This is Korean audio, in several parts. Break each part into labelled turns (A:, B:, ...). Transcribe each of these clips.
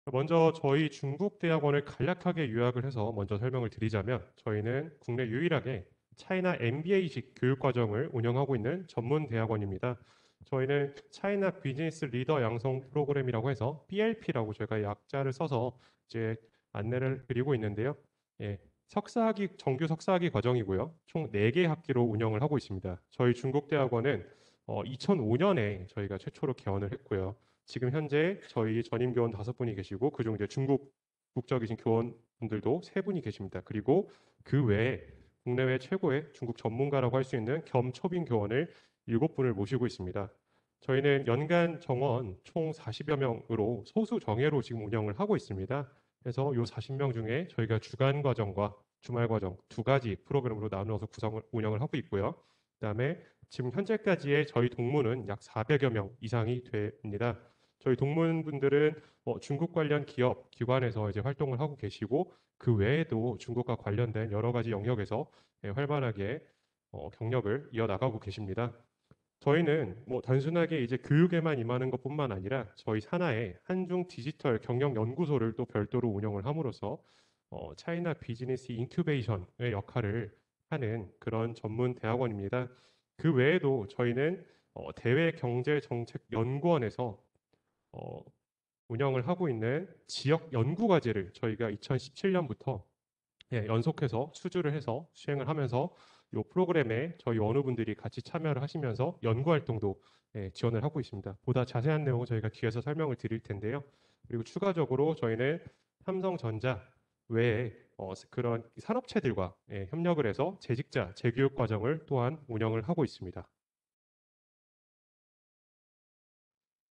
A: 먼저 저희 중국 대학원을 간략하게 요약을 해서 먼저 설명을 드리자면 저희는 국내 유일하게 차이나 MBA식 교육 과정을 운영하고 있는 전문 대학원입니다. 저희는 차이나 비즈니스 리더 양성 프로그램이라고 해서 BLP라고 저희가 약자를 써서 이제 안내를 드리고 있는데요. 예, 석사학위 정규 석사학위 과정이고요. 총 4개 학기로 운영을 하고 있습니다. 저희 중국 대학원은 2005년에 저희가 최초로 개원을 했고요. 지금 현재 저희 전임 교원 5분이 계시고 그중 이제 중국 국적이신 교원분들도 3분이 계십니다. 그리고 그 외에 국내외 최고의 중국 전문가라고 할 수 있는 겸 초빙 교원을 7분을 모시고 있습니다. 저희는 연간 정원 총 40여 명으로 소수 정예로 지금 운영을 하고 있습니다. 그래서 이 40명 중에 저희가 주간 과정과 주말 과정 2가지 프로그램으로 나누어서 운영을 하고 있고요. 그다음에 지금 현재까지의 저희 동문은 약 400여 명 이상이 됩니다. 저희 동문분들은 중국 관련 기업, 기관에서 이제 활동을 하고 계시고 그 외에도 중국과 관련된 여러 가지 영역에서 활발하게 경력을 이어나가고 계십니다. 저희는 뭐 단순하게 이제 교육에만 임하는 것뿐만 아니라 저희 산하에 한중 디지털 경영 연구소를 또 별도로 운영을 함으로써 차이나 비즈니스 인큐베이션의 역할을 하는 그런 전문 대학원입니다. 그 외에도 저희는 대외 경제 정책 연구원에서 어, 운영을 하고 있는 지역 연구 과제를 저희가 2017년부터 연속해서 수주를 해서 수행을 하면서 이 프로그램에 저희 원우분들이 같이 참여를 하시면서 연구 활동도 지원을 하고 있습니다. 보다 자세한 내용은 저희가 뒤에서 설명을 드릴 텐데요. 그리고 추가적으로 저희는 삼성전자 외에 그런 산업체들과 협력을 해서 재직자 재교육 과정을 또한 운영을 하고 있습니다.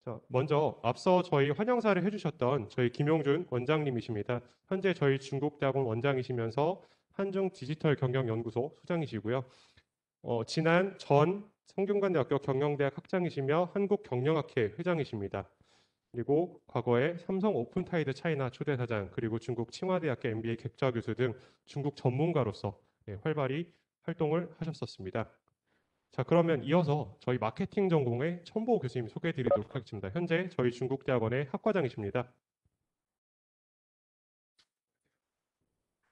A: 자, 먼저 앞서 저희 환영사를 해주셨던 저희 김용준 원장님이십니다. 현재 저희 중국대학원 원장이시면서 한중 디지털 경영연구소 소장이시고요. 지난 전 성균관대학교 경영대학 학장이시며 한국경영학회 회장이십니다. 그리고 과거에 삼성 오픈타이드 차이나 초대사장 그리고 중국 칭화대학교 MBA 객좌 교수 등 중국 전문가로서 활발히 활동을 하셨었습니다. 자, 그러면 이어서 저희 마케팅 전공의 천보 교수님 소개해 드리도록 하겠습니다. 현재 저희 중국대학원의 학과장이십니다.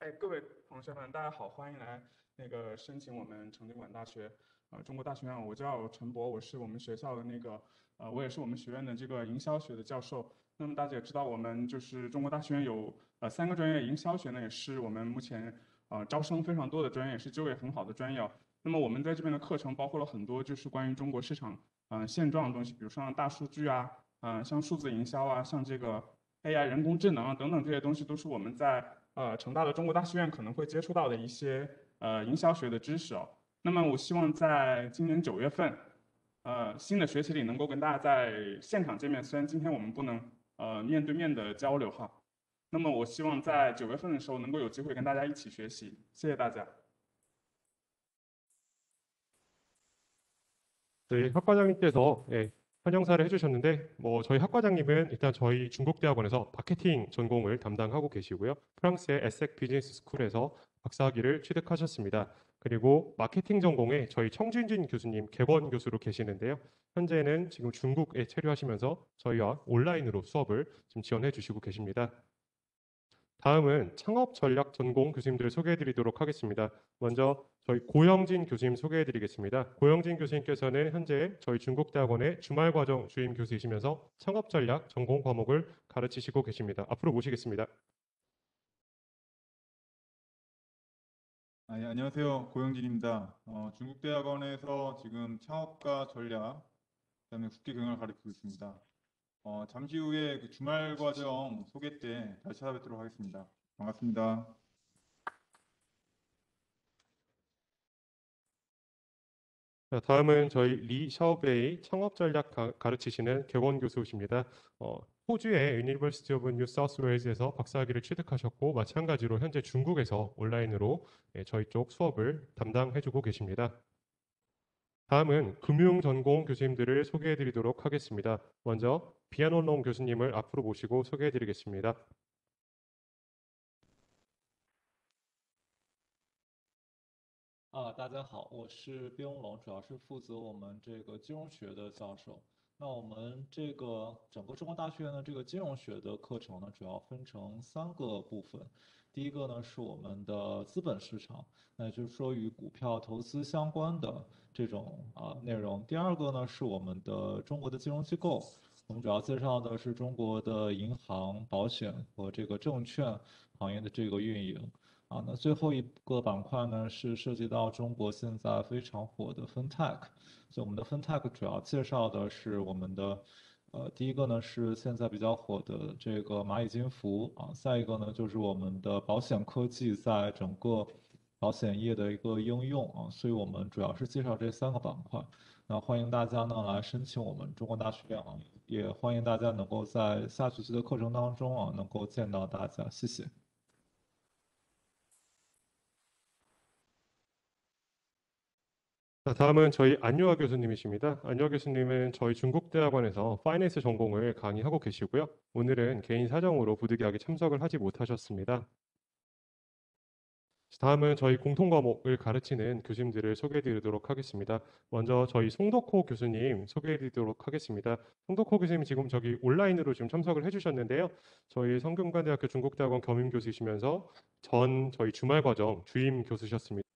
B: 哎，各位同学们，大家好，欢迎来申请我们成均馆大学中国大学院。我叫陈博，我是我们学校的我也是我们学院的这个营销学的教授。那么大家也知道，我们就是中国大学院有3个专业，营销学呢也是我们目前招生非常多的专业，也是就业很好的专业哦。那么我们在这边的课程包括了很多就是关于中国市场现状的东西，比如说像大数据啊，像数字营销啊，像这个 AI 人工智能啊等等这些东西，都是我们在成大的中国大学院可能会接触到的一些营销学的知识哦。那么我希望在今年9月份，新的学期里能够跟大家在现场见面，虽然今天我们不能面对面的交流哈。那么我希望在9月份的时候能够有机会跟大家一起学习，谢谢大家。
A: 저희 학과장님께서 환영사를 해주셨는데, 뭐 저희 학과장님은 일단 저희 중국대학원에서 마케팅 전공을 담당하고 계시고요. 프랑스의 에섹 비즈니스 스쿨에서 박사학위를 취득하셨습니다. 그리고 마케팅 전공에 저희 청준진 교수님 객원 교수로 계시는데요. 현재는 지금 중국에 체류하시면서 저희와 온라인으로 수업을 지금 지원해 주시고 계십니다. 다음은 창업 전략 전공 교수님들 소개해 드리도록 하겠습니다. 먼저 저희 고영진 교수님 소개해 드리겠습니다. 고영진 교수님께서는 현재 저희 중국대학원의 주말 과정 주임 교수이시면서 창업 전략 전공 과목을 가르치시고 계십니다. 앞으로 모시겠습니다.
C: 예, 안녕하세요. 고영진입니다. 중국대학원에서 지금 창업과 전략, 그다음에 국제 경영을 가르치고 있습니다. 잠시 후에 그 주말 과정 소개 때 다시 찾아뵙도록 하겠습니다. 반갑습니다.
A: 자, 다음은 저희 리 샤오베이 창업 전략 가르치시는 객원 교수십니다. 호주의 유니버시티 오브 뉴 사우스 웨일즈에서 박사학위를 취득하셨고 마찬가지로 현재 중국에서 온라인으로 저희 쪽 수업을 담당해주고 계십니다. 다음은 금융 전공 교수님들을 소개해 드리도록 하겠습니다. 먼저 비아놀롱 교수님을 앞으로 모시고 소개해 드리겠습니다.
D: 大家好，我是边永龙，主要是负责我们这个金融学的教授。那我们这个整个中国大学院的这个金融学的课程呢，主要分成3个部分。第一个呢是我们的资本市场，那也就是说与股票投资相关的这种内容。第二个呢是我们的中国的金融机构，我们主要介绍的是中国的银行、保险和这个证券行业的这个运营。那最后一个板块呢是涉及到中国现在非常火的 FinTech。所以我们的 FinTech 主要介绍的是我们的，第一个呢是现在比较火的这个蚂蚁金服再一个呢就是我们的保险科技在整个保险业的一个应用所以我们主要是介绍这3个板块。那欢迎大家呢来申请我们中国大学院也欢迎大家能够在下学期的课程当中能够见到大家，谢谢。
A: 자, 다음은 저희 안유아 교수님이십니다. 안유아 교수님은 저희 중국대학원에서 파이낸스 전공을 강의하고 계시고요. 오늘은 개인 사정으로 부득이하게 참석을 하지 못하셨습니다. 다음은 저희 공통 과목을 가르치는 교수님들을 소개해 드리도록 하겠습니다. 먼저 저희 송덕호 교수님 소개해 드리도록 하겠습니다. 송덕호 교수님 지금 저기 온라인으로 지금 참석을 해 주셨는데요. 저희 성균관대학교 중국대학원 겸임교수이시면서 전 저희 주말과정 주임 교수셨습니다.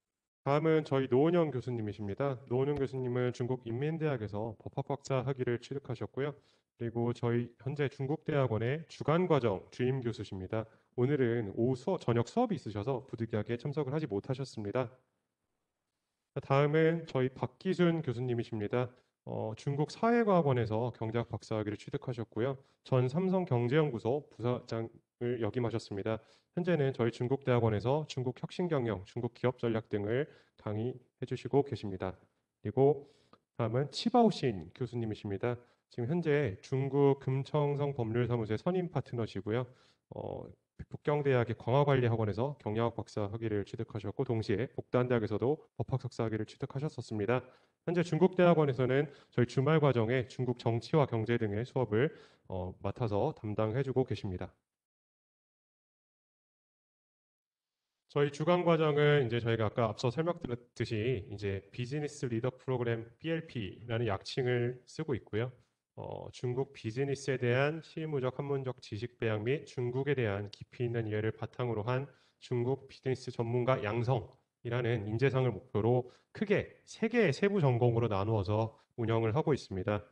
A: 다음은 저희 노은영 교수님이십니다. 노은영 교수님은 중국 인민대학에서 법학박사 학위를 취득하셨고요. 그리고 저희 현재 중국대학원의 주간과정 주임 교수십니다. 오늘은 저녁 수업이 있으셔서 부득이하게 참석을 하지 못하셨습니다. 다음은 저희 박기순 교수님이십니다. 중국 사회과학원에서 경제학 박사학위를 취득하셨고요. 전 삼성경제연구소 부사장을 역임하셨습니다. 현재는 저희 중국대학원에서 중국 혁신경영, 중국 기업 전략 등을 강의해 주시고 계십니다. 그리고 다음은 치바오신 교수님이십니다. 지금 현재 중국 금청성 법률사무소의 선임 파트너시고요. 북경대학의 광화관리학원에서 경영학 박사 학위를 취득하셨고 동시에 복단대학에서도 법학 석사 학위를 취득하셨었습니다. 현재 중국대학원에서는 저희 주말 과정에 중국 정치와 경제 등의 수업을 맡아서 담당해주고 계십니다. 저희 주간 과정은 이제 저희가 아까 앞서 설명드렸듯이 이제 비즈니스 리더 프로그램 BLP라는 약칭을 쓰고 있고요. 중국 비즈니스에 대한 실무적 학문적 지식 배양 및 중국에 대한 깊이 있는 이해를 바탕으로 한 중국 비즈니스 전문가 양성이라는 인재상을 목표로 크게 3개의 세부 전공으로 나누어서 운영을 하고 있습니다.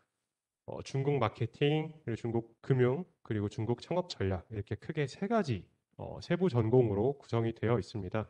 A: 중국 마케팅, 그리고 중국 금융, 그리고 중국 창업 전략 이렇게 크게 3가지 세부 전공으로 구성이 되어 있습니다.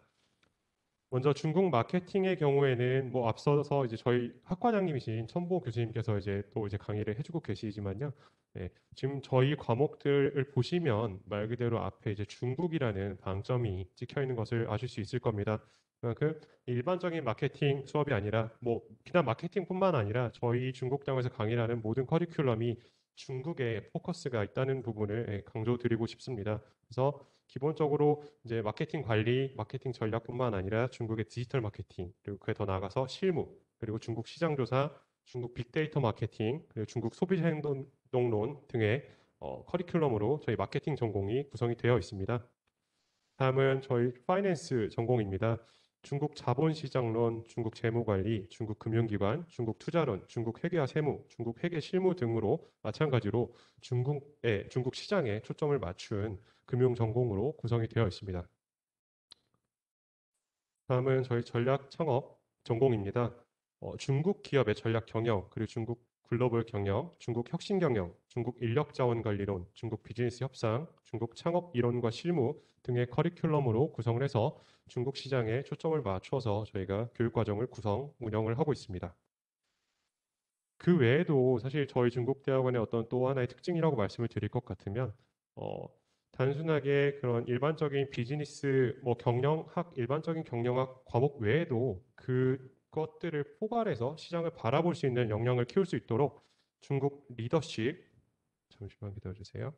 A: 먼저 중국 마케팅의 경우에는 뭐 앞서서 이제 저희 학과장님이신 천보 교수님께서 이제 또 이제 강의를 해주고 계시지만요. 네, 지금 저희 과목들을 보시면 말 그대로 앞에 이제 중국이라는 방점이 찍혀 있는 것을 아실 수 있을 겁니다. 그만큼 일반적인 마케팅 수업이 아니라 뭐 비단 마케팅뿐만 아니라 저희 중국대학원에서 강의하는 모든 커리큘럼이 중국에 포커스가 있다는 부분을 강조드리고 싶습니다. 그래서 기본적으로 이제 마케팅 관리, 마케팅 전략뿐만 아니라 중국의 디지털 마케팅, 그리고 그에 더 나아가서 실무, 그리고 중국 시장 조사, 중국 빅데이터 마케팅, 그리고 중국 소비자 행동론 등의 커리큘럼으로 저희 마케팅 전공이 구성이 되어 있습니다. 다음은 저희 파이낸스 전공입니다. 중국 자본시장론, 중국 재무관리, 중국 금융기관, 중국 투자론, 중국 회계와 세무, 중국 회계 실무 등으로 마찬가지로 중국 시장에 초점을 맞춘 금융 전공으로 구성이 되어 있습니다. 다음은 저희 전략 창업 전공입니다. 중국 기업의 전략 경영, 그리고 중국 글로벌 경영, 중국 혁신 경영, 중국 인력 자원 관리론, 중국 비즈니스 협상, 중국 창업 이론과 실무 등의 커리큘럼으로 구성을 해서 중국 시장에 초점을 맞춰서 저희가 교육 과정을 운영을 하고 있습니다. 그 외에도 사실 저희 중국대학원의 어떤 또 하나의 특징이라고 말씀을 드릴 것 같으면 단순하게 그런 일반적인 비즈니스 뭐 경영학, 일반적인 경영학 과목 외에도 그것들을 포괄해서 시장을 바라볼 수 있는 역량을 키울 수 있도록 중국 리더십, 잠시만 기다려주세요.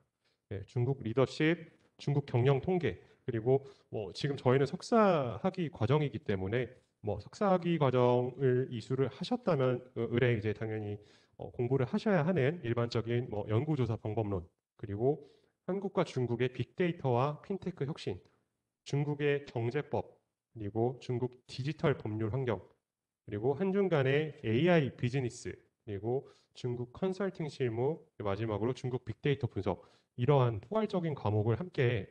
A: 네, 중국 리더십, 중국 경영 통계, 그리고 뭐 지금 저희는 석사 학위 과정이기 때문에 뭐 석사 학위 과정을 이수를 하셨다면 을에 이제 당연히 공부를 하셔야 하는 일반적인 뭐 연구조사 방법론, 그리고 한국과 중국의 빅데이터와 핀테크 혁신, 중국의 경제법, 그리고 중국 디지털 법률 환경, 그리고 한중 간의 AI 비즈니스, 그리고 중국 컨설팅 실무, 마지막으로 중국 빅데이터 분석 이러한 포괄적인 과목을 함께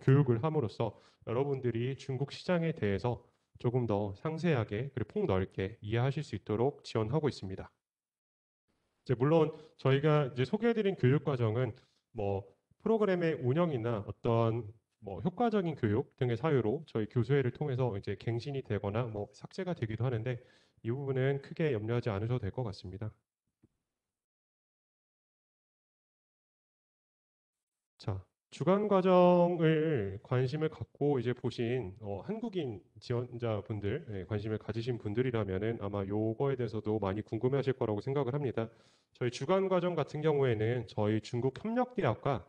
A: 교육을 함으로써 여러분들이 중국 시장에 대해서 조금 더 상세하게 그리고 폭넓게 이해하실 수 있도록 지원하고 있습니다. 이제 물론 저희가 이제 소개해드린 교육 과정은 뭐 프로그램의 운영이나 어떤 뭐 효과적인 교육 등의 사유로 저희 교수회를 통해서 이제 갱신이 되거나 뭐 삭제가 되기도 하는데 이 부분은 크게 염려하지 않으셔도 될 것 같습니다. 자, 주간 과정을 관심을 갖고 이제 보신 한국인 지원자분들, 관심을 가지신 분들이라면은 아마 요거에 대해서도 많이 궁금해하실 거라고 생각을 합니다. 저희 주간 과정 같은 경우에는 저희 중국 협력대학과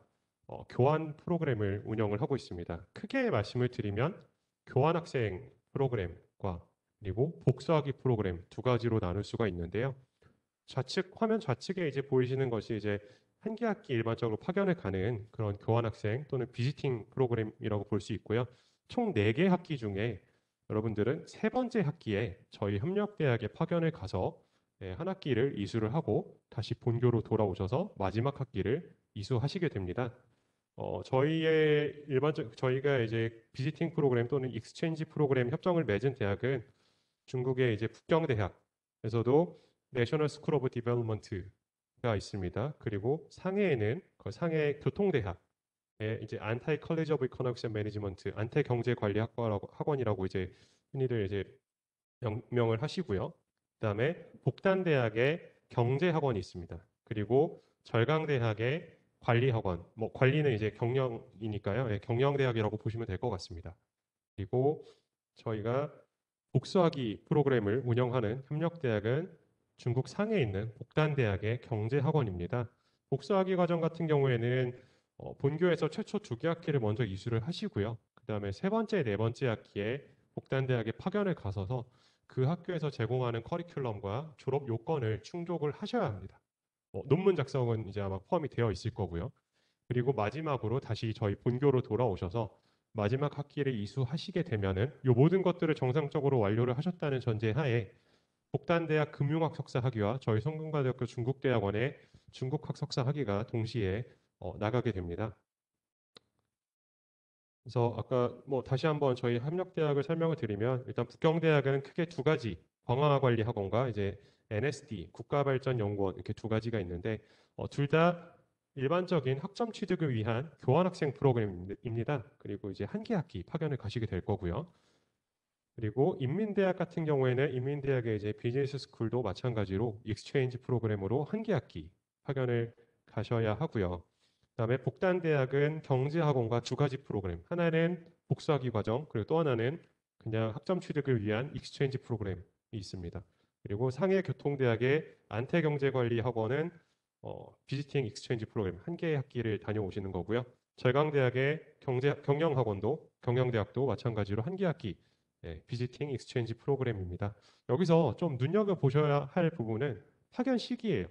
A: 교환 프로그램을 운영을 하고 있습니다. 크게 말씀을 드리면 교환학생 프로그램과 그리고 복수학위 프로그램 두 가지로 나눌 수가 있는데요. 좌측 화면 좌측에 이제 보이시는 것이 이제 한 개 학기 일반적으로 파견을 가는 그런 교환학생 또는 비지팅 프로그램이라고 볼 수 있고요. 총 4개 학기 중에 여러분들은 세 번째 학기에 저희 협력대학에 파견을 가서 한 학기를 이수를 하고 다시 본교로 돌아오셔서 마지막 학기를 이수하시게 됩니다. 저희가 이제 비지팅 프로그램 또는 익스체인지 프로그램 협정을 맺은 대학은 중국의 이제 북경대학에서도 내셔널 스쿨 오브 디벨롭먼트가 있습니다. 그리고 상해에는 그 상해 교통대학에 이제 안타이 컬리지 오브 이코노믹스 앤 매니지먼트 안태 경제관리학원이라고 이제 흔히들 이제 명명을 하시고요. 그다음에 복단대학의 경제학원이 있습니다. 그리고 절강대학의 관리학원, 뭐 관리는 이제 경영이니까요. 경영대학이라고 보시면 될 것 같습니다. 그리고 저희가 복수학위 프로그램을 운영하는 협력대학은 중국 상해에 있는 복단대학의 경제학원입니다. 복수학위 과정 같은 경우에는 본교에서 최초 2개 학기를 먼저 이수를 하시고요. 그 다음에 세 번째, 네 번째 학기에 복단대학에 파견을 가셔서 그 학교에서 제공하는 커리큘럼과 졸업 요건을 충족을 하셔야 합니다. 논문 작성은 이제 아마 포함이 되어 있을 거고요. 그리고 마지막으로 다시 저희 본교로 돌아오셔서 마지막 학기를 이수하시게 되면은 이 모든 것들을 정상적으로 완료를 하셨다는 전제하에 복단대학 금융학 석사 학위와 저희 성균관대학교 중국대학원의 중국학 석사 학위가 동시에 나가게 됩니다. 그래서 아까 뭐 다시 한번 저희 협력대학을 설명을 드리면 일단 북경대학은 크게 두 가지 광화관리학원과 이제 NSD 국가발전연구원 이렇게 두 가지가 있는데 둘 다 일반적인 학점 취득을 위한 교환학생 프로그램입니다. 그리고 이제 한 개 학기 파견을 가시게 될 거고요. 그리고 인민대학 같은 경우에는 인민대학의 이제 비즈니스 스쿨도 마찬가지로 익스체인지 프로그램으로 한 개 학기 파견을 가셔야 하고요. 그다음에 복단대학은 경제학원과 두 가지 프로그램. 하나는 복수학위 과정, 그리고 또 하나는 그냥 학점 취득을 위한 익스체인지 프로그램이 있습니다. 그리고 상해교통대학의 안태경제관리학원은 비지팅 익스체인지 프로그램 한 개의 학기를 다녀오시는 거고요. 절강대학의 경영대학도 마찬가지로 한 개 학기 비지팅 익스체인지 프로그램입니다. 여기서 좀 눈여겨보셔야 할 부분은 파견 시기예요.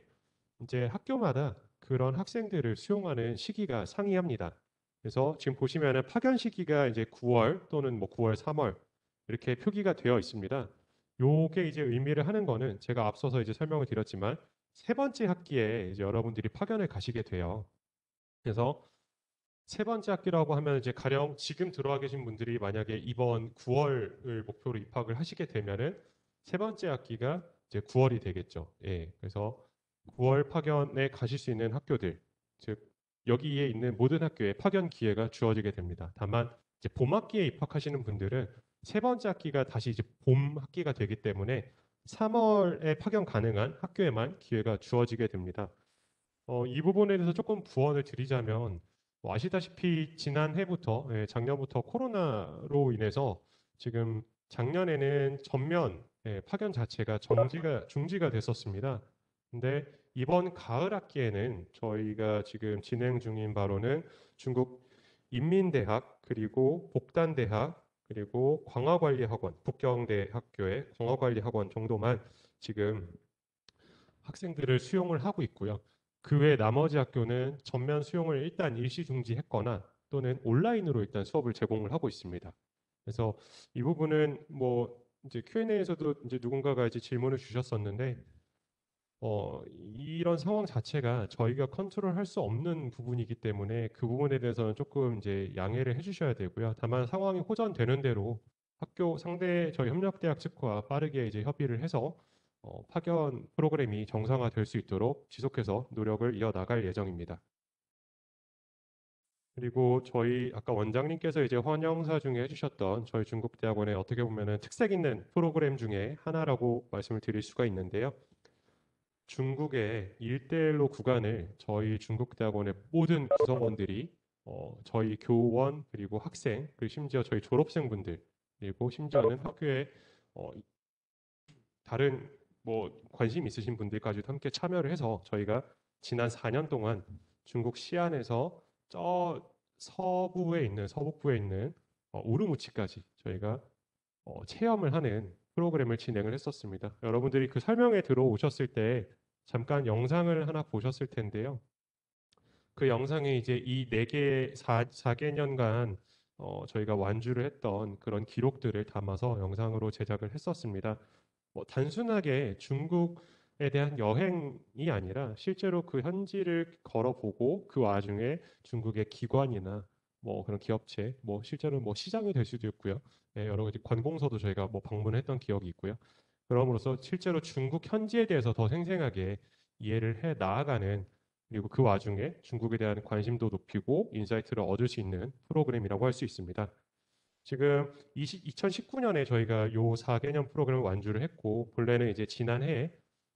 A: 이제 학교마다 그런 학생들을 수용하는 시기가 상이합니다. 그래서 지금 보시면은 파견 시기가 이제 9월 또는 뭐 9월, 3월 이렇게 표기가 되어 있습니다. 요게 이제 의미를 하는 거는 제가 앞서서 이제 설명을 드렸지만 세 번째 학기에 이제 여러분들이 파견을 가시게 돼요. 그래서 세 번째 학기라고 하면 이제 가령 지금 들어와 계신 분들이 만약에 이번 9월을 목표로 입학을 하시게 되면은 세 번째 학기가 이제 9월이 되겠죠. 예. 그래서 9월 파견에 가실 수 있는 학교들, 즉 여기에 있는 모든 학교에 파견 기회가 주어지게 됩니다. 다만 이제 봄 학기에 입학하시는 분들은 세 번째 학기가 다시 이제 봄 학기가 되기 때문에 3월에 파견 가능한 학교에만 기회가 주어지게 됩니다. 이 부분에 대해서 조금 부언을 드리자면 아시다시피 지난해부터 작년부터 코로나로 인해서 지금 작년에는 전면 파견 자체가 중지가 됐었습니다. 근데 이번 가을 학기에는 저희가 지금 진행 중인 바로는 중국 인민대학 그리고 복단대학 그리고 광화관리학원 북경대학교의 광화관리학원 정도만 지금 학생들을 수용을 하고 있고요. 그 외 나머지 학교는 전면 수용을 일단 일시 중지했거나 또는 온라인으로 일단 수업을 제공을 하고 있습니다. 그래서 이 부분은 뭐 이제 Q&A에서도 이제 누군가가 이제 질문을 주셨었는데 이런 상황 자체가 저희가 컨트롤할 수 없는 부분이기 때문에 그 부분에 대해서는 조금 이제 양해를 해주셔야 되고요. 다만 상황이 호전되는 대로 학교 상대 저희 협력대학 측과 빠르게 이제 협의를 해서 파견 프로그램이 정상화될 수 있도록 지속해서 노력을 이어나갈 예정입니다. 그리고 저희 아까 원장님께서 이제 환영사 중에 해주셨던 저희 중국대학원의 어떻게 보면은 특색 있는 프로그램 중에 하나라고 말씀을 드릴 수가 있는데요. 중국의 1대1로 구간을 저희 중국대학원의 모든 구성원들이 저희 교원 그리고 학생 그리고 심지어 저희 졸업생분들 그리고 심지어는 학교에 어, 다른 뭐 관심 있으신 분들까지도 함께 참여를 해서 저희가 지난 4년 동안 중국 시안에서 저 서부에 있는 서북부에 있는 우르무치까지 저희가 체험을 하는 프로그램을 진행을 했었습니다. 여러분들이 그 설명회 들어오셨을 때 잠깐 영상을 하나 보셨을 텐데요. 그 영상에 이제 이 4개, 4개년간 저희가 완주를 했던 그런 기록들을 담아서 영상으로 제작을 했었습니다. 단순하게 중국에 대한 여행이 아니라 실제로 그 현지를 걸어보고 그 와중에 중국의 기관이나 뭐 그런 기업체, 뭐 실제로 뭐 시장이 될 수도 있고요. 예, 여러 가지 관공서도 저희가 뭐 방문했던 기억이 있고요. 그럼으로써 실제로 중국 현지에 대해서 더 생생하게 이해를 해 나아가는 그리고 그 와중에 중국에 대한 관심도 높이고 인사이트를 얻을 수 있는 프로그램이라고 할 수 있습니다. 지금 2019년에 저희가 요 4개년 프로그램을 완주를 했고 본래는 이제 지난해에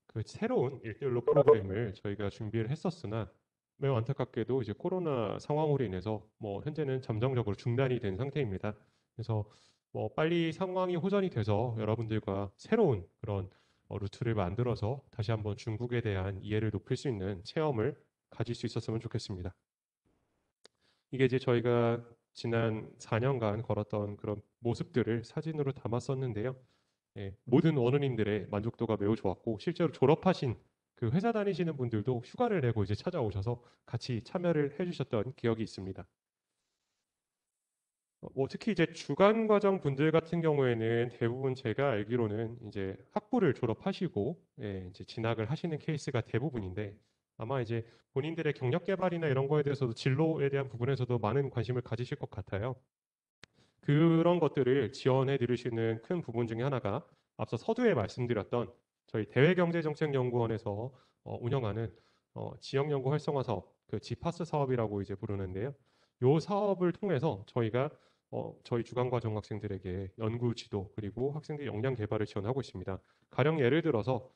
A: 그 새로운 1대1로 프로그램을 저희가 준비를 했었으나 매우 안타깝게도 이제 코로나 상황으로 인해서 뭐 현재는 잠정적으로 중단이 된 상태입니다. 그래서 뭐 빨리 상황이 호전이 돼서 여러분들과 새로운 그런 루트를 만들어서 다시 한번 중국에 대한 이해를 높일 수 있는 체험을 가질 수 있었으면 좋겠습니다. 이게 이제 저희가 지난 4년간 걸었던 그런 모습들을 사진으로 담았었는데요. 예, 모든 원우님들의 만족도가 매우 좋았고 실제로 졸업하신 그 회사 다니시는 분들도 휴가를 내고 이제 찾아오셔서 같이 참여를 해주셨던 기억이 있습니다. 뭐 특히 이제 주간 과정 분들 같은 경우에는 대부분 제가 알기로는 이제 학부를 졸업하시고 예, 이제 진학을 하시는 케이스가 대부분인데 아마 이제 본인들의 경력 개발이나 이런 거에 대해서도 진로에 대한 부분에서도 많은 관심을 가지실 것 같아요. 그런 것들을 지원해 드릴 수 있는 큰 부분 중에 하나가 앞서 서두에 말씀드렸던 저희 대외경제정책연구원에서 운영하는 지역연구 활성화 사업, 그 지파스 사업이라고 이제 부르는데요. 이 사업을 통해서 저희가 저희 주간과정 학생들에게 연구 지도 그리고 학생들 역량 개발을 지원하고 있습니다. 가령 예를 들어서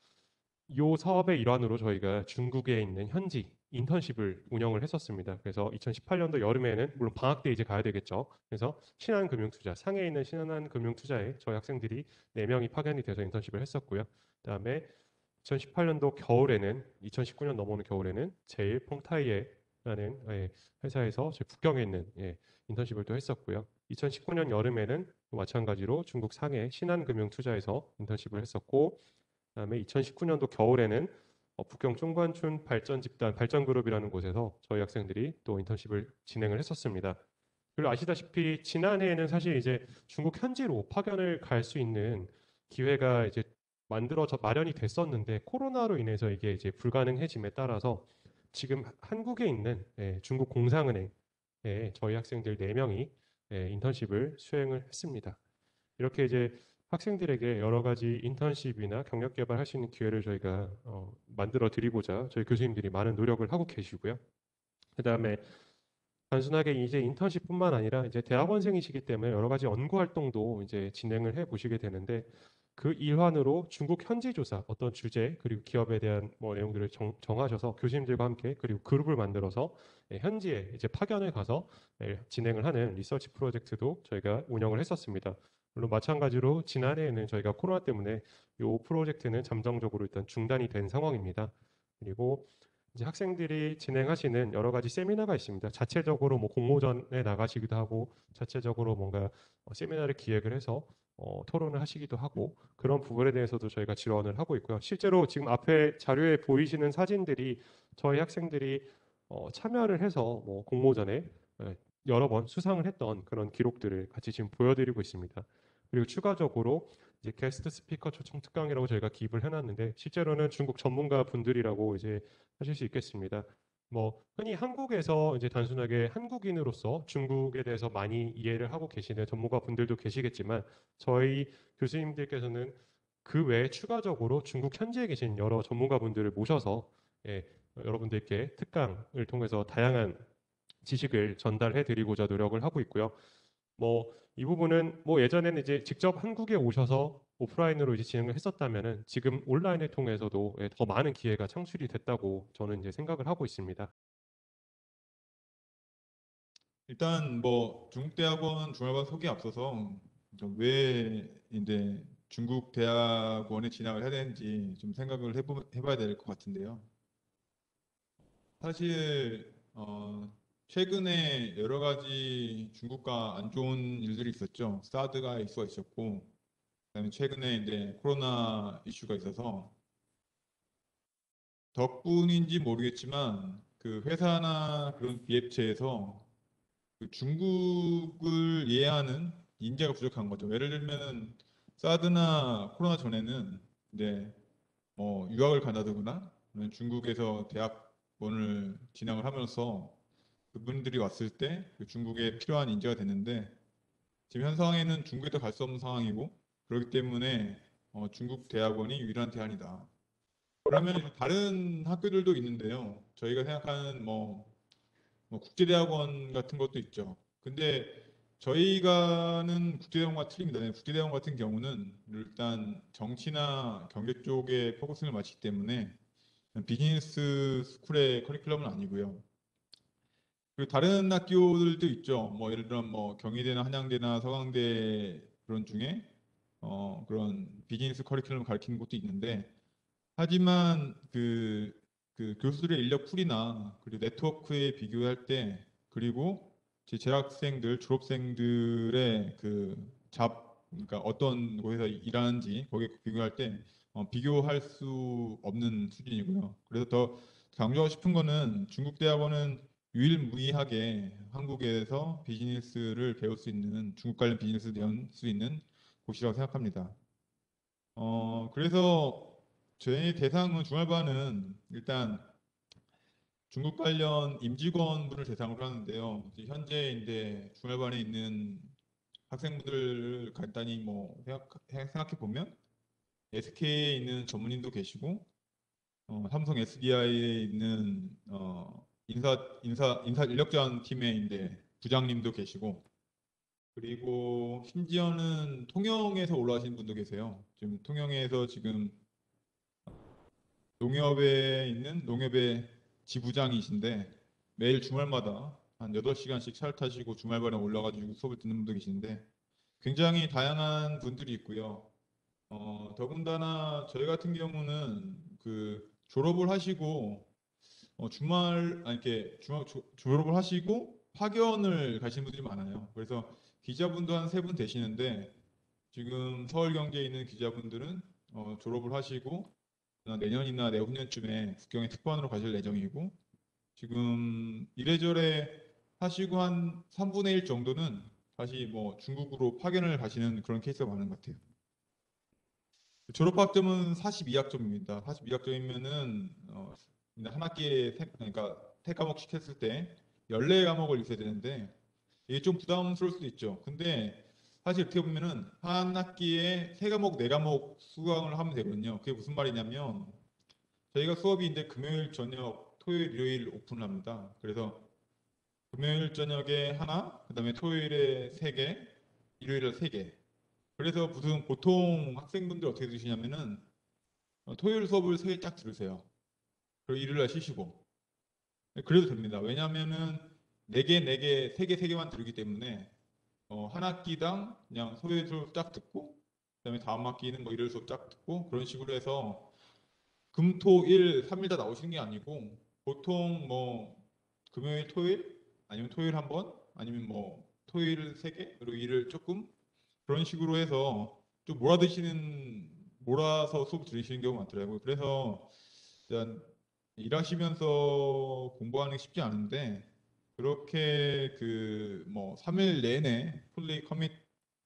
A: 이 사업의 일환으로 저희가 중국에 있는 현지 인턴십을 운영을 했었습니다. 그래서 2018년도 여름에는 물론 방학 때 이제 가야 되겠죠. 그래서 신한금융투자 상해에 있는 신한금융투자에 저희 학생들이 4명이 파견이 돼서 인턴십을 했었고요. 그다음에 2018년도 겨울에는 2019년 넘어오는 겨울에는 제일 펑타이에라는 회사에서 저희 북경에 있는 인턴십을 또 했었고요. 2019년 여름에는 마찬가지로 중국 상해 신한금융투자에서 인턴십을 했었고 그다음에 2019년도 겨울에는 북경 중관춘 발전 집단 발전그룹이라는 곳에서 저희 학생들이 또 인턴십을 진행을 했었습니다. 그리고 아시다시피 지난해에는 사실 이제 중국 현지로 파견을 갈 수 있는 기회가 이제 만들어져 마련이 됐었는데 코로나로 인해서 이게 이제 불가능해짐에 따라서 지금 한국에 있는 중국 공상은행에 저희 학생들 4명이 인턴십을 수행을 했습니다. 이렇게 이제 학생들에게 여러 가지 인턴십이나 경력 개발할 수 있는 기회를 저희가 만들어 드리고자 저희 교수님들이 많은 노력을 하고 계시고요. 그다음에 단순하게 이제 인턴십뿐만 아니라 이제 대학원생이시기 때문에 여러 가지 연구 활동도 이제 진행을 해 보시게 되는데 그 일환으로 중국 현지 조사 어떤 주제 그리고 기업에 대한 뭐 내용들을 정하셔서 교수님들과 함께 그리고 그룹을 만들어서 현지에 이제 파견을 가서 진행을 하는 리서치 프로젝트도 저희가 운영을 했었습니다. 물론 마찬가지로 지난해에는 저희가 코로나 때문에 이 프로젝트는 잠정적으로 일단 중단이 된 상황입니다. 그리고 이제 학생들이 진행하시는 여러 가지 세미나가 있습니다. 자체적으로 뭐 공모전에 나가시기도 하고 자체적으로 뭔가 세미나를 기획을 해서 토론을 하시기도 하고 그런 부분에 대해서도 저희가 지원을 하고 있고요. 실제로 지금 앞에 자료에 보이시는 사진들이 저희 학생들이 참여를 해서 뭐 공모전에 여러 번 수상을 했던 그런 기록들을 같이 지금 보여드리고 있습니다. 그리고 추가적으로 이제 게스트 스피커 초청 특강이라고 저희가 기입을 해놨는데 실제로는 중국 전문가 분들이라고 이제 하실 수 있겠습니다. 뭐 흔히 한국에서 이제 단순하게 한국인으로서 중국에 대해서 많이 이해를 하고 계시는 전문가 분들도 계시겠지만 저희 교수님들께서는 그 외에 추가적으로 중국 현지에 계신 여러 전문가 분들을 모셔서 예, 여러분들께 특강을 통해서 다양한 지식을 전달해 드리고자 노력을 하고 있고요. 뭐 이 부분은 뭐 예전에는 이제 직접 한국에 오셔서 오프라인으로 이제 진행을 했었다면은 지금 온라인을 통해서도 예, 더 많은 기회가 창출이 됐다고 저는 이제 생각을 하고 있습니다.
C: 일단 뭐 중국 대학원 주말반 소개에 앞서서 왜 이제 중국 대학원에 진학을 해야 되는지 좀 생각을 해봐야 될 것 같은데요. 사실 최근에 여러 가지 중국과 안 좋은 일들이 있었죠. 사드가 있었고, 그다음에 최근에 이제 코로나 이슈가 있어서 덕분인지 모르겠지만 그 회사나 그런 기업체에서 그 중국을 이해하는 인재가 부족한 거죠. 예를 들면은 사드나 코로나 전에는 이제 뭐 유학을 간다거나 아니면 중국에서 대학원을 진학을 하면서 그분들이 왔을 때 그 중국에 필요한 인재가 됐는데 지금 현 상황에는 중국에도 갈 수 없는 상황이고 그렇기 때문에 중국 대학원이 유일한 대안이다. 그러면 다른 학교들도 있는데요. 저희가 생각하는 뭐 국제대학원 같은 것도 있죠. 근데 저희가는 국제대학원과 틀립니다. 국제대학원 같은 경우는 일단 정치나 경제 쪽에 포커스를 맞추기 때문에 비즈니스 스쿨의 커리큘럼은 아니고요. 그리고 다른 학교들도 있죠. 뭐 예를 들어 뭐 경희대나 한양대나 서강대 그런 중에 그런 비즈니스 커리큘럼 가르치는 곳도 있는데 하지만 그 교수들의 인력 풀이나 그리고 네트워크에 비교할 때 그리고 제 재학생들 졸업생들의 그러니까 어떤 곳에서 일하는지 거기에 비교할 때 비교할 수 없는 수준이고요. 그래서 더 강조하고 싶은 거는 중국 대학원은 유일무이하게 한국에서 비즈니스를 배울 수 있는 중국 관련 비즈니스를 배울 수 있는 곳이라고 생각합니다. 그래서 저희 대상은 주말반은 일단 중국 관련 임직원분을 대상으로 하는데요. 이제 현재 이제 주말반에 있는 학생분들을 간단히 뭐 생각해 보면 SK에 있는 전문인도 계시고 삼성 SDI에 있는 인사 인력지원 팀의 이제 부장님도 계시고 그리고 심지어는 통영에서 올라가신 분도 계세요. 지금 통영에서 지금 농협에 있는 농협의 지부장이신데 매일 주말마다 한 8시간씩 차를 타시고 주말반에 올라가지고 수업을 듣는 분도 계신데 굉장히 다양한 분들이 있고요. 더군다나 저희 같은 경우는 그 졸업을 하시고 아니 이렇게 졸업을 하시고 파견을 가시는 분들이 많아요. 그래서 기자분도 한 3분 되시는데 지금 서울경제에 있는 기자분들은 졸업을 하시고 내년이나 내후년쯤에 국경에 특파원으로 가실 예정이고 지금 이래저래 하시고 한 3분의 1 정도는 다시 뭐 중국으로 파견을 가시는 그런 케이스가 많은 것 같아요. 졸업학점은 42학점입니다. 42학점이면은 한 학기에 그러니까 3과목씩 했을 때 14과목을 있어야 되는데 이게 좀 부담스러울 수도 있죠. 근데 사실 어떻게 보면은 한 학기에 3과목, 4과목 수강을 하면 되거든요. 그게 무슨 말이냐면 저희가 수업이 이제 금요일 저녁, 토요일, 일요일 오픈을 합니다. 그래서 금요일 저녁에 하나, 그다음에 토요일에 3개, 일요일에 3개. 그래서 무슨 보통 학생분들 어떻게 드시냐면은 토요일 수업을 3개 쫙 들으세요. 그리고 일요일날 쉬시고. 그래도 됩니다. 왜냐하면은 4개, 4개, 3개, 3개만 들기 때문에 한 학기당 그냥 토요일 수업 쫙 듣고 그다음에 다음 학기는 뭐 일요일 수업 쫙 듣고 그런 식으로 해서 금, 토, 일, 3일 다 나오시는 게 아니고 보통 뭐 금요일, 토요일 아니면 토요일 한 번 아니면 뭐 토요일 3개 그리고 일을 조금 그런 식으로 해서 좀 몰아서 수업 들으시는 경우가 많더라고요. 그래서 일단 일하시면서 공부하는 게 쉽지 않은데 그렇게 그 뭐 3일 내내 풀리 커밋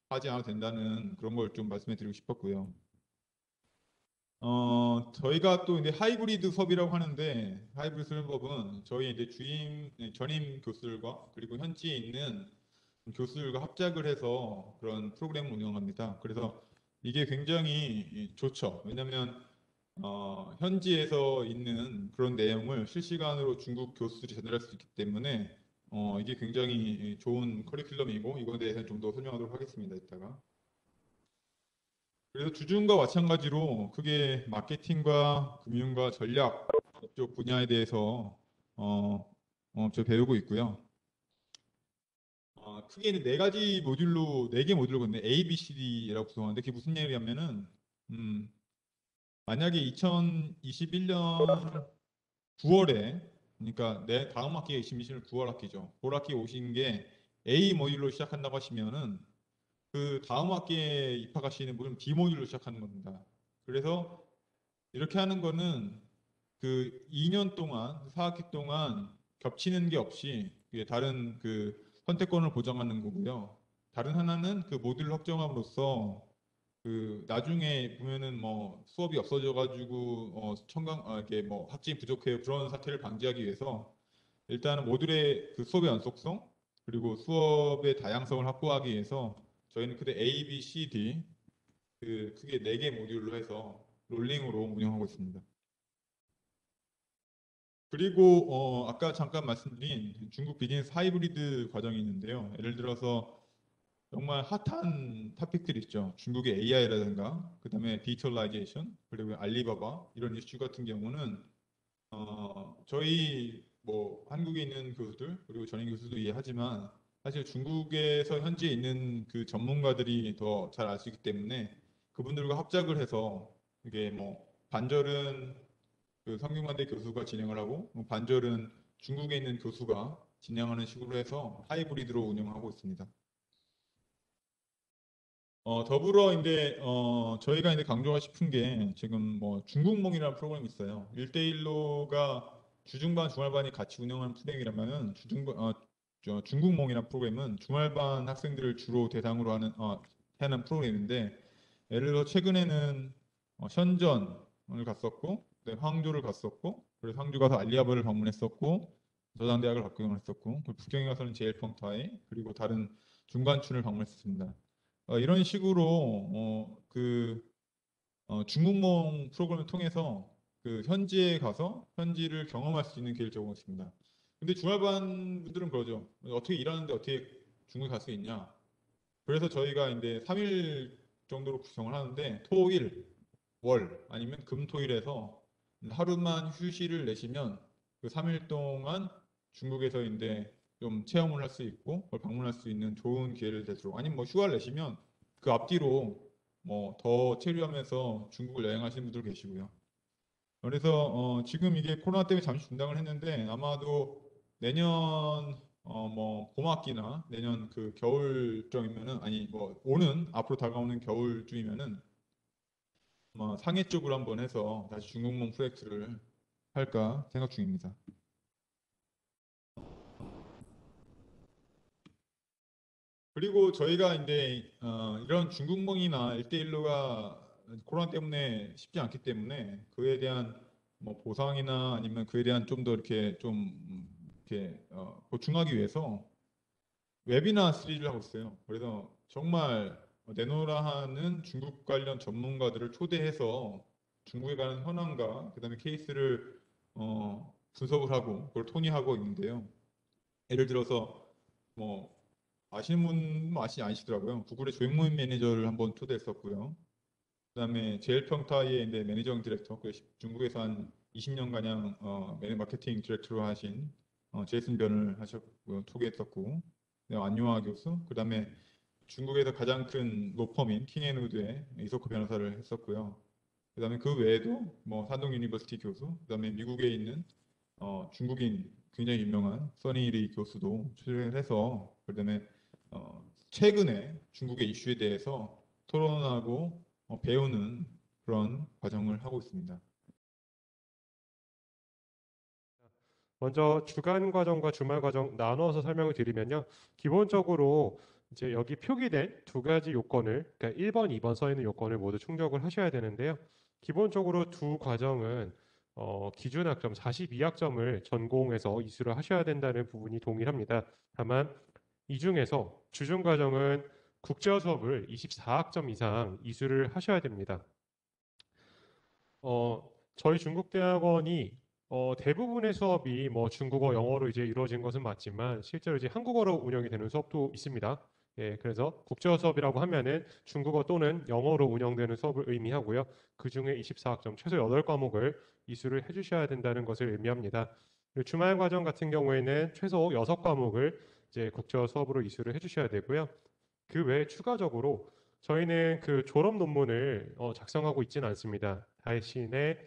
C: 하지 않아도 된다는 그런 걸 좀 말씀해 드리고 싶었고요. 저희가 또 이제 하이브리드 수업이라고 하는데 하이브리드 수업은 저희 이제 전임 교수들과 그리고 현지에 있는 교수들과 합작을 해서 그런 프로그램을 운영합니다. 그래서 이게 굉장히 좋죠. 왜냐하면 현지에서 있는 그런 내용을 실시간으로 중국 교수들이 전달할 수 있기 때문에 이게 굉장히 좋은 커리큘럼이고 이거에 대해서 좀 더 설명하도록 하겠습니다. 이따가. 그래서 주중과 마찬가지로 크게 마케팅과 금융과 전략 이쪽 분야에 대해서 저 배우고 있고요. 크게는 네 가지 모듈로 네 개 모듈로 있는데 A, B, C, D라고 구성하는데 그게 무슨 얘기냐면은 만약에 2021년 9월에 그러니까 내 다음 학기가 2020년 9월 학기죠. 9월 학기에 오신 게 A 모듈로 시작한다고 하시면은 그 다음 학기에 입학하시는 분은 B 모듈로 시작하는 겁니다. 그래서 이렇게 하는 거는 그 2년 동안 4학기 동안 겹치는 게 없이 그게 다른 그 선택권을 보장하는 거고요. 다른 하나는 그 모듈을 확정함으로써 그 나중에 보면은 뭐 수업이 없어져 가지고 이렇게 뭐 학점이 부족해요 그런 사태를 방지하기 위해서 일단은 모듈의 그 수업의 연속성 그리고 수업의 다양성을 확보하기 위해서 저희는 그때 A, B, C, D 그 크게 4개 모듈로 해서 롤링으로 운영하고 있습니다. 그리고 아까 잠깐 말씀드린 중국 비즈니스 하이브리드 과정이 있는데요. 예를 들어서 정말 핫한 토픽들 있죠. 중국의 AI라든가 그다음에 디지털라이제이션 그리고 알리바바 이런 이슈 같은 경우는 저희 뭐 한국에 있는 교수들 그리고 전임 교수도 이해하지만 사실 중국에서 현지에 있는 그 전문가들이 더 잘 알 수 있기 때문에 그분들과 합작을 해서 이게 뭐 반절은 그 성균관대 교수가 진행을 하고 뭐 반절은 중국에 있는 교수가 진행하는 식으로 해서 하이브리드로 운영하고 있습니다. 더불어 이제 저희가 이제 강조하고 싶은 게 지금 뭐 중국몽이라는 프로그램이 있어요. 1대1로가 주중반 주말반이 같이 운영하는 프로그램이라면은 중국몽이라는 프로그램은 주말반 학생들을 주로 대상으로 하는 프로그램인데 예를 들어 최근에는 현전을 갔었고 황주를 갔었고 그래서 황주 가서 알리바바를 방문했었고 저장대학을 방문했었고 그리고 북경에 가서는 제일펑타이 그리고 다른 중관촌을 방문했습니다. 이런 식으로 중국몽 프로그램을 통해서 그 현지에 가서 현지를 경험할 수 있는 기회를 제공했습니다. 근데 주말반 분들은 그러죠. 어떻게 일하는데 어떻게 중국에 갈 수 있냐? 그래서 저희가 이제 3일 정도로 구성을 하는데 토일, 월 아니면 금, 토일에서 하루만 휴시를 내시면 그 3일 동안 중국에서 이제 좀 체험을 할 수 있고 그걸 방문할 수 있는 좋은 기회를 되도록 아니면 뭐 휴가를 내시면 그 앞뒤로 뭐 더 체류하면서 중국을 여행하시는 분들 계시고요. 그래서 지금 이게 코로나 때문에 잠시 중단을 했는데 아마도 내년 뭐 봄학기나 내년 그 겨울쯤이면은 아니 뭐 오는 앞으로 다가오는 겨울쯤이면은 상해 쪽으로 한번 해서 다시 중국몽 프로젝트를 할까 생각 중입니다. 그리고 저희가 이제 이런 중국몽이나 1대1로가 코로나 때문에 쉽지 않기 때문에 그에 대한 뭐 보상이나 아니면 그에 대한 좀 더 이렇게 이렇게 보충하기 위해서 웨비나 시리즈를 하고 있어요. 그래서 정말 내노라 하는 중국 관련 전문가들을 초대해서 중국에 가는 현황과 그다음에 케이스를 분석을 하고 그걸 토니하고 있는데요. 예를 들어서 뭐 아시는 분 아시더라고요. 구글의 조용모임 매니저를 한번 초대했었고요. 그다음에 제일평타의 이제 매니저 디렉터, 중국에서 한 20년 가량 마케팅 디렉터로 하신 제이슨 변을 하셨고 소개했었고, 안요아 교수, 그다음에 중국에서 가장 큰 로펌인 킹앤우드의 이소코 변호사를 했었고요. 그다음에 그 외에도 뭐 산동 유니버시티 교수, 그다음에 미국에 있는 중국인 굉장히 유명한 써니 리 교수도 출연을 해서 그다음에 최근에 중국의 이슈에 대해서 토론하고 배우는 그런 과정을 하고 있습니다.
A: 먼저 주간 과정과 주말 과정 나눠서 설명을 드리면요. 기본적으로 이제 여기 표기된 두 가지 요건을, 그러니까 1번, 2번 써 있는 요건을 모두 충족을 하셔야 되는데요. 기본적으로 두 과정은 기준 학점 42학점을 전공에서 이수를 하셔야 된다는 부분이 동일합니다. 다만 이 중에서 주중 과정은 국제어 수업을 24학점 이상 이수를 하셔야 됩니다. 저희 중국대학원이 대부분의 수업이 뭐 중국어, 영어로 이제 이루어진 것은 맞지만 실제로 이제 한국어로 운영이 되는 수업도 있습니다. 예, 그래서 국제어 수업이라고 하면은 중국어 또는 영어로 운영되는 수업을 의미하고요. 그 중에 24학점, 최소 8과목을 이수를 해주셔야 된다는 것을 의미합니다. 그리고 주말 과정 같은 경우에는 최소 6과목을 이제 국제어 수업으로 이수를 해주셔야 되고요. 그 외에 추가적으로 저희는 그 졸업 논문을 작성하고 있지는 않습니다. 대신에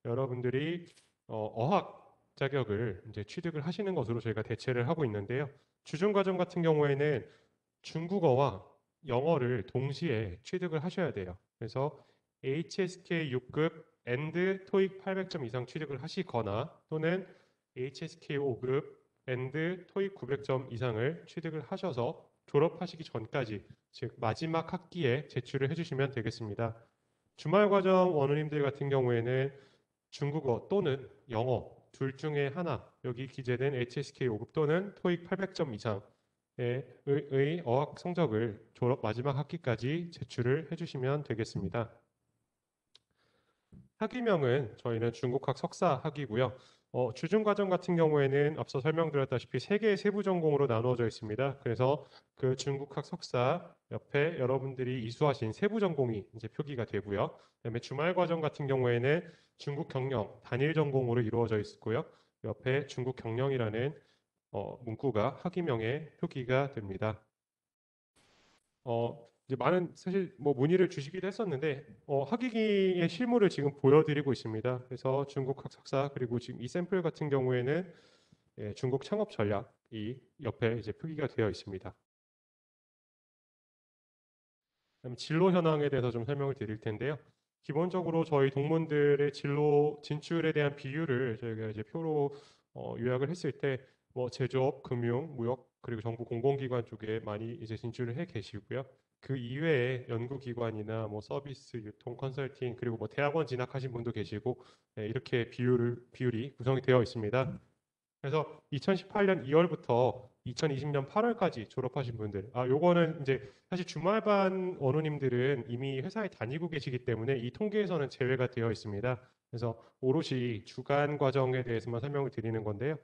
A: 여러분들이 어학 자격을 이제 취득을 하시는 것으로 저희가 대체를 하고 있는데요. 주중 과정 같은 경우에는 중국어와 영어를 동시에 취득을 하셔야 돼요. 그래서 HSK 6급 and 토익 800점 이상 취득을 하시거나 또는 HSK 5급 and 토익 900점 이상을 취득을 하셔서 졸업하시기 전까지, 즉 마지막 학기에 제출을 해주시면 되겠습니다. 주말 과정 원우님들 같은 경우에는 중국어 또는 영어 둘 중에 하나, 여기 기재된 HSK 5급 또는 토익 800점 이상의 어학 성적을 졸업 마지막 학기까지 제출을 해주시면 되겠습니다. 학위명은 저희는 중국학 석사 학위고요. 주중 과정 같은 경우에는 앞서 설명드렸다시피 세 개의 세부 전공으로 나누어져 있습니다. 그래서 그 중국학 석사 옆에 여러분들이 이수하신 세부 전공이 이제 표기가 되고요. 그다음에 주말 과정 같은 경우에는 중국 경영 단일 전공으로 이루어져 있고요. 옆에 중국 경영이라는 문구가 학위명에 표기가 됩니다. 이제 많은 사실 뭐 문의를 주시기도 했었는데 학위기의 실물을 지금 보여드리고 있습니다. 그래서 중국학 석사 그리고 지금 이 샘플 같은 경우에는 중국 창업 전략이 옆에 이제 표기가 되어 있습니다. 그다음에 진로 현황에 대해서 좀 설명을 드릴 텐데요. 기본적으로 저희 동문들의 진로 진출에 대한 비율을 저희가 이제 표로 요약을 했을 때 뭐 제조업, 금융, 무역 그리고 정부 공공기관 쪽에 많이 이제 진출을 해 계시고요. 그 이외에 연구기관이나 뭐 서비스, 유통, 컨설팅 그리고 뭐 대학원 진학하신 분도 계시고 이렇게 비율이 구성이 되어 있습니다. 그래서 2018년 2월부터 2020년 8월까지 졸업하신 분들, 요거는 이제 사실 주말반 원우님들은 이미 회사에 다니고 계시기 때문에 이 통계에서는 제외가 되어 있습니다. 그래서 오롯이 주간 과정에 대해서만 설명을 드리는 건데요.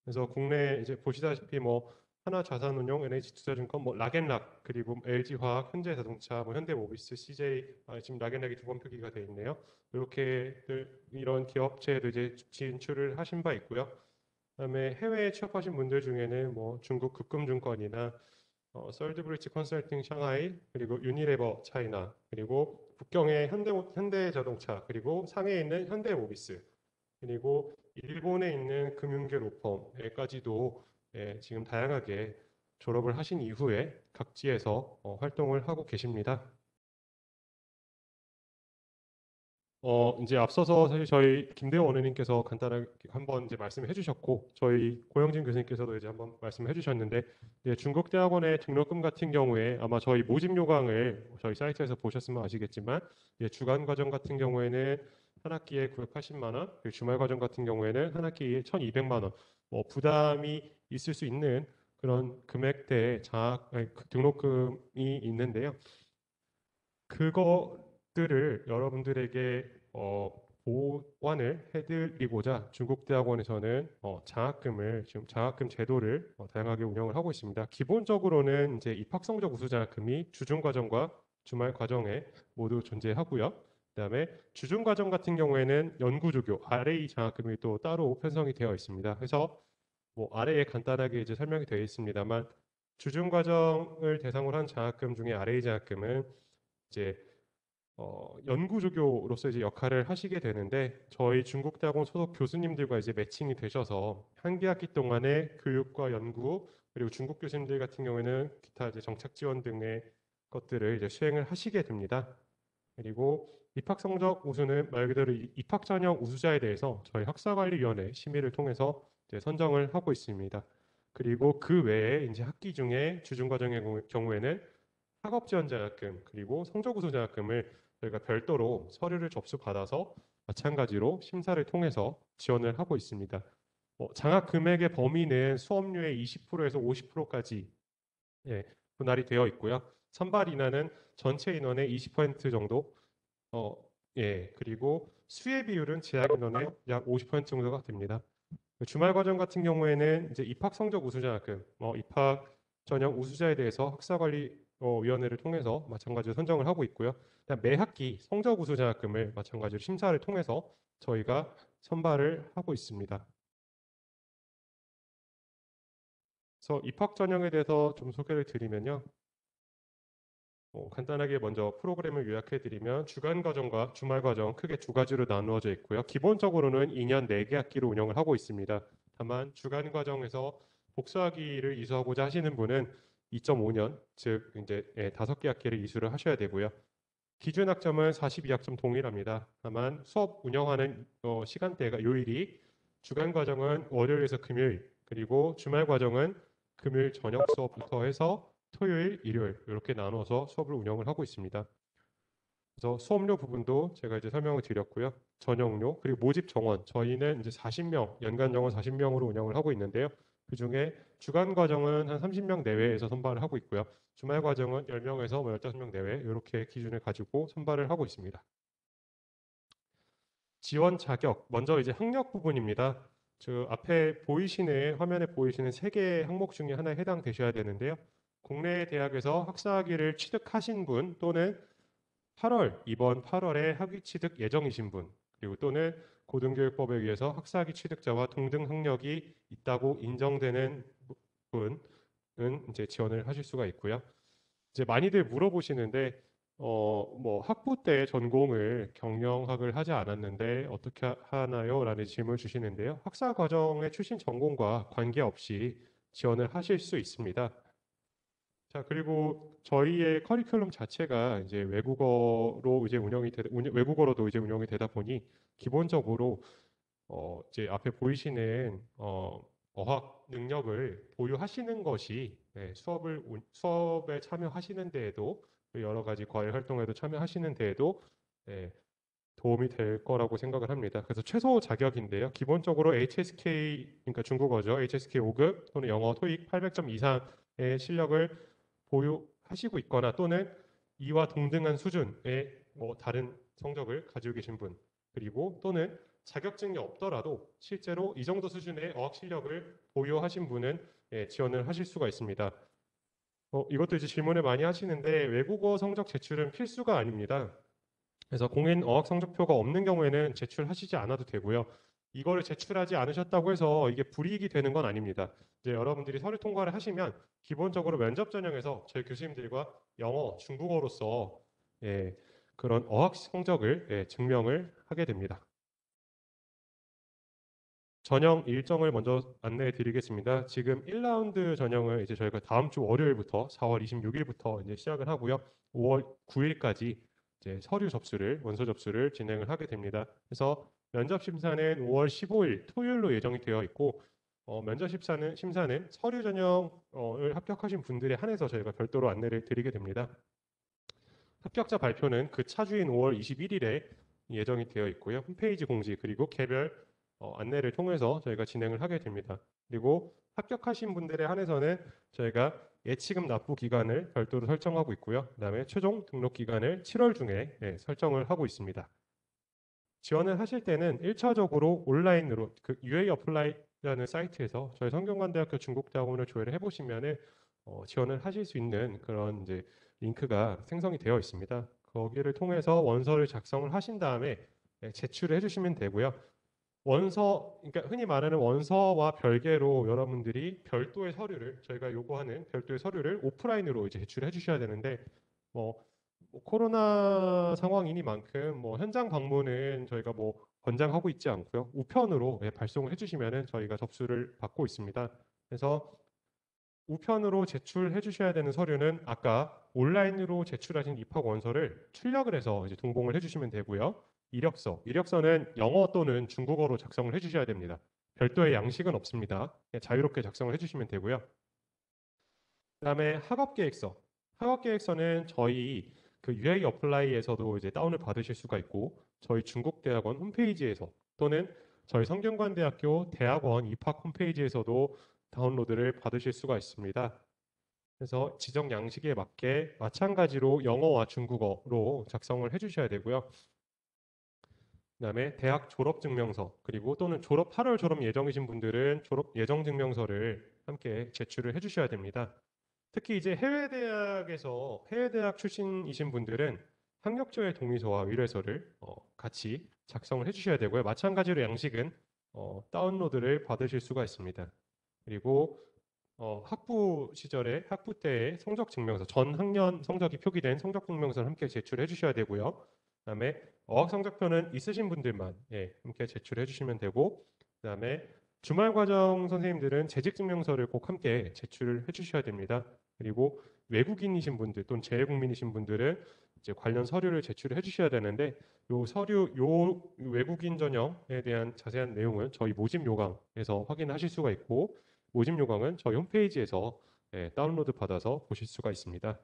A: 그래서 국내 이제 보시다시피 뭐 하나자산운용, NH투자증권, 뭐 락앤락 그리고 LG화학, 현대자동차, 뭐 현대모비스, CJ 지금 락앤락이 두 번 표기가 되어 있네요. 이렇게 이런 기업체에도 이제 진출을 하신 바 있고요. 그다음에 해외에 취업하신 분들 중에는 뭐 중국 급금증권이나 썰드브리지 컨설팅 샹하이 그리고 유니레버 차이나 그리고 북경의 현대자동차 그리고 상해에 있는 현대모비스 그리고 일본에 있는 금융계 로펌에까지도 지금 다양하게 졸업을 하신 이후에 각지에서 활동을 하고 계십니다. 이제 앞서서 사실 저희 김대호 원우님께서 간단하게 한번 이제 말씀해 주셨고, 저희 고영진 교수님께서도 이제 한번 말씀해 주셨는데, 이제 중국 대학원의 등록금 같은 경우에 아마 저희 모집 요강을 저희 사이트에서 보셨으면 아시겠지만, 이제 주간 과정 같은 경우에는 한 학기에 980만 원, 그리고 주말 과정 같은 경우에는 한 학기에 1,200만 원, 부담이 있을 수 있는 그런 금액대의 등록금이 있는데요. 그것들을 여러분들에게 보완을 해드리고자 중국대학원에서는 장학금을 지금 장학금 제도를 다양하게 운영을 하고 있습니다. 기본적으로는 이제 입학성적 우수 장학금이 주중 과정과 주말 과정에 모두 존재하고요. 그다음에 주중 과정 같은 경우에는 연구조교 RA 장학금이 또 따로 편성이 되어 있습니다. 그래서 뭐 아래에 간단하게 이제 설명이 되어 있습니다만 주중 과정을 대상으로 한 장학금 중에 RA 장학금은 이제 연구조교로서 이제 역할을 하시게 되는데 저희 중국대학원 소속 교수님들과 이제 매칭이 되셔서 한 학기 동안의 교육과 연구 그리고 중국 교수님들 같은 경우에는 기타 이제 정책 지원 등의 것들을 이제 수행을 하시게 됩니다. 그리고 입학 성적 우수는 말 그대로 입학 전형 우수자에 대해서 저희 학사관리위원회 심의를 통해서 이제 선정을 하고 있습니다. 그리고 그 외에 이제 학기 중에 주중 과정의 경우에는 학업 지원 장학금 그리고 성적 우수 장학금을 저희가 별도로 서류를 접수받아서 마찬가지로 심사를 통해서 지원을 하고 있습니다. 장학 금액의 범위는 수업료의 20%에서 50%까지 분할이 되어 있고요. 선발 인원은 전체 인원의 20% 정도, 그리고 수혜 비율은 재학 인원의 약 50% 정도가 됩니다. 주말 과정 같은 경우에는 이제 입학 성적 우수 장학금, 입학 전형 우수자에 대해서 학사관리위원회를 통해서 마찬가지로 선정을 하고 있고요. 그다음 매 학기 성적 우수 장학금을 마찬가지로 심사를 통해서 저희가 선발을 하고 있습니다. 그래서 입학 전형에 대해서 좀 소개를 드리면요. 간단하게 먼저 프로그램을 요약해 드리면 주간 과정과 주말 과정 크게 두 가지로 나누어져 있고요. 기본적으로는 2년 4개 학기로 운영을 하고 있습니다. 다만 주간 과정에서 복수학기를 이수하고자 하시는 분은 2.5년, 즉 이제 5개 학기를 이수를 하셔야 되고요. 기준 학점은 42학점 동일합니다. 다만 수업 운영하는 시간대가 요일이 주간 과정은 월요일에서 금요일, 그리고 주말 과정은 금요일 저녁 수업부터 해서 토요일, 일요일 이렇게 나눠서 수업을 운영을 하고 있습니다. 그래서 수업료 부분도 제가 이제 설명을 드렸고요. 전형료 그리고 모집 정원 저희는 이제 40명 연간 정원 40명으로 운영을 하고 있는데요. 그 중에 주간 과정은 한 30명 내외에서 선발을 하고 있고요. 주말 과정은 10명에서 15명 내외 이렇게 기준을 가지고 선발을 하고 있습니다. 지원 자격 먼저 이제 학력 부분입니다. 저 앞에 보이시는 화면에 보이시는 3개의 항목 중에 하나에 해당되셔야 되는데요. 국내 대학에서 학사학위를 취득하신 분 또는 이번 8월에 학위 취득 예정이신 분 그리고 또는 고등교육법에 의해서 학사학위 취득자와 동등 학력이 있다고 인정되는 분은 이제 지원을 하실 수가 있고요. 이제 많이들 물어보시는데 뭐 학부 때 전공을 경영학을 하지 않았는데 어떻게 하나요? 라는 질문을 주시는데요. 학사 과정의 출신 전공과 관계없이 지원을 하실 수 있습니다. 자, 그리고 저희의 커리큘럼 자체가 이제 외국어로 이제 외국어로도 이제 운영이 되다 보니 기본적으로 이제 앞에 보이시는 어학 능력을 보유하시는 것이 수업에 참여하시는 데에도 여러 가지 과외 활동에도 참여하시는 데에도 도움이 될 거라고 생각을 합니다. 그래서 최소 자격인데요. 기본적으로 HSK 그러니까 중국어죠. HSK 5급 또는 영어 토익 800점 이상의 실력을 보유하시고 있거나 또는 이와 동등한 수준의 다른 성적을 가지고 계신 분 그리고 또는 자격증이 없더라도 실제로 이 정도 수준의 어학 실력을 보유하신 분은 지원을 하실 수가 있습니다. 이것도 이제 질문을 많이 하시는데 외국어 성적 제출은 필수가 아닙니다. 그래서 공인 어학 성적표가 없는 경우에는 제출하시지 않아도 되고요. 이거를 제출하지 않으셨다고 해서 이게 불이익이 되는 건 아닙니다. 이제 여러분들이 서류 통과를 하시면 기본적으로 면접 전형에서 저희 교수님들과 영어, 중국어로서 그런 어학 성적을 증명을 하게 됩니다. 전형 일정을 먼저 안내해 드리겠습니다. 지금 1라운드 전형을 이제 저희가 다음 주 월요일부터 4월 26일부터 이제 시작을 하고요. 5월 9일까지 이제 원서 접수를 진행을 하게 됩니다. 그래서 면접 심사는 5월 15일 토요일로 예정이 되어 있고 면접 심사는 서류 전형을 합격하신 분들에 한해서 저희가 별도로 안내를 드리게 됩니다. 합격자 발표는 그 차주인 5월 21일에 예정이 되어 있고요. 홈페이지 공지 그리고 개별 안내를 통해서 저희가 진행을 하게 됩니다. 그리고 합격하신 분들에 한해서는 저희가 예치금 납부 기간을 별도로 설정하고 있고요. 그다음에 최종 등록 기간을 7월 중에 설정을 하고 있습니다. 지원을 하실 때는 1차적으로 온라인으로 그 UA 어플라이라는 사이트에서 저희 성균관대학교 중국대학원을 조회를 해보시면은 지원을 하실 수 있는 그런 이제 링크가 생성이 되어 있습니다. 거기를 통해서 원서를 작성을 하신 다음에 제출을 해주시면 되고요. 그러니까 흔히 말하는 원서와 별개로 여러분들이 별도의 서류를 저희가 요구하는 별도의 서류를 오프라인으로 이제 제출해 주셔야 되는데 코로나 상황이니만큼 현장 방문은 저희가 권장하고 있지 않고요. 우편으로 발송을 해주시면은 저희가 접수를 받고 있습니다. 그래서 우편으로 제출해 주셔야 되는 서류는 아까 온라인으로 제출하신 입학 원서를 출력을 해서 이제 동봉을 해주시면 되고요. 이력서는 영어 또는 중국어로 작성을 해주셔야 됩니다. 별도의 양식은 없습니다. 그냥 자유롭게 작성을 해주시면 되고요. 그다음에 학업 계획서. 학업 계획서는 저희 그 UA 어플라이에서도 이제 다운을 받으실 수가 있고 저희 중국대학원 홈페이지에서 또는 저희 성균관대학교 대학원 입학 홈페이지에서도 다운로드를 받으실 수가 있습니다. 그래서 지정 양식에 맞게 마찬가지로 영어와 중국어로 작성을 해주셔야 되고요. 그다음에 대학 졸업 증명서 그리고 또는 8월 졸업 예정이신 분들은 졸업 예정 증명서를 함께 제출을 해주셔야 됩니다. 특히 이제 해외 대학 출신이신 분들은 학력조회 동의서와 의뢰서를 같이 작성을 해주셔야 되고요. 마찬가지로 양식은 다운로드를 받으실 수가 있습니다. 그리고 학부 시절에 학부 때의 성적 증명서, 전 학년 성적이 표기된 성적 증명서를 함께 제출해 주셔야 되고요. 그다음에 어학 성적표는 있으신 분들만 함께 제출해 주시면 되고, 그다음에 주말 과정 선생님들은 재직 증명서를 꼭 함께 제출을 해 주셔야 됩니다. 그리고 외국인이신 분들 또는 재외국민이신 분들은 이제 관련 서류를 제출을 해 주셔야 되는데 요 외국인 전형에 대한 자세한 내용은 저희 모집 요강에서 확인하실 수가 있고 모집 요강은 저희 홈페이지에서 다운로드 받아서 보실 수가 있습니다.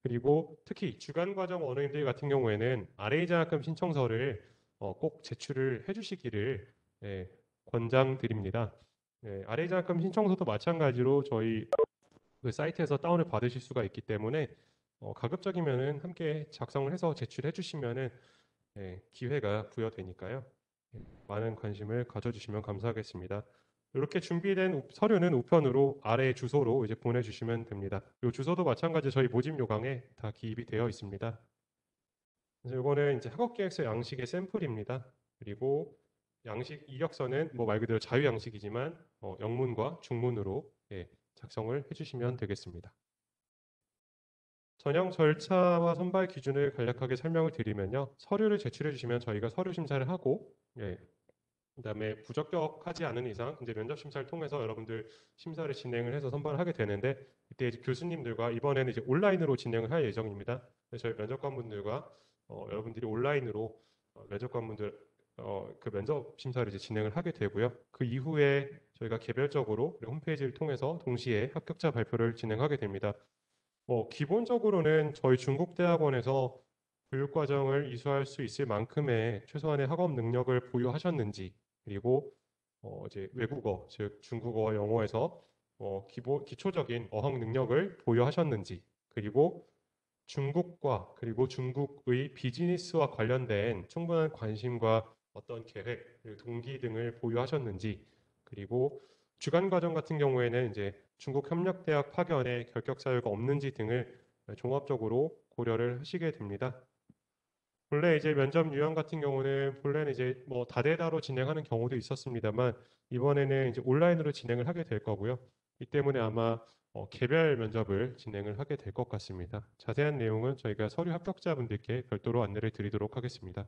A: 그리고 특히 주간 과정 원어민들 같은 경우에는 RA 장학금 신청서를 꼭 제출을 해주시기를 권장드립니다. RA 장학금 신청서도 마찬가지로 저희 그 사이트에서 다운을 받으실 수가 있기 때문에 가급적이면은 함께 작성을 해서 제출해 주시면은 기회가 부여되니까요. 많은 관심을 가져주시면 감사하겠습니다. 이렇게 준비된 서류는 우편으로 아래 주소로 이제 보내주시면 됩니다. 이 주소도 마찬가지 저희 모집 요강에 다 기입이 되어 있습니다. 그래서 이거는 이제 학업 계획서 양식의 샘플입니다. 그리고 양식 이력서는 뭐 말 그대로 자유 양식이지만 영문과 중문으로 작성을 해주시면 되겠습니다. 전형 절차와 선발 기준을 간략하게 설명을 드리면요. 서류를 제출해 주시면 저희가 서류 심사를 하고 그다음에 부적격하지 않은 이상 이제 면접 심사를 통해서 여러분들 심사를 진행을 해서 선발을 하게 되는데 이때 이제 교수님들과 이번에는 이제 온라인으로 진행을 할 예정입니다. 그래서 저희 면접관분들과 여러분들이 온라인으로 면접관분들 그 면접 심사를 이제 진행을 하게 되고요. 그 이후에 저희가 개별적으로 홈페이지를 통해서 동시에 합격자 발표를 진행하게 됩니다. 기본적으로는 저희 중국대학원에서 교육과정을 이수할 수 있을 만큼의 최소한의 학업 능력을 보유하셨는지, 그리고 이제 외국어, 즉 중국어와 영어에서 기초적인 어학 능력을 보유하셨는지, 그리고 중국과 그리고 중국의 비즈니스와 관련된 충분한 관심과 어떤 계획, 그리고 동기 등을 보유하셨는지, 그리고 주간 과정 같은 경우에는 이제 중국 협력대학 파견에 결격 사유가 없는지 등을 종합적으로 고려를 하시게 됩니다. 본래 이제 면접 유형 같은 경우는 본래는 이제 뭐 다대다로 진행하는 경우도 있었습니다만 이번에는 이제 온라인으로 진행을 하게 될 거고요. 이 때문에 아마 개별 면접을 진행을 하게 될 것 같습니다. 자세한 내용은 저희가 서류 합격자분들께 별도로 안내를 드리도록 하겠습니다.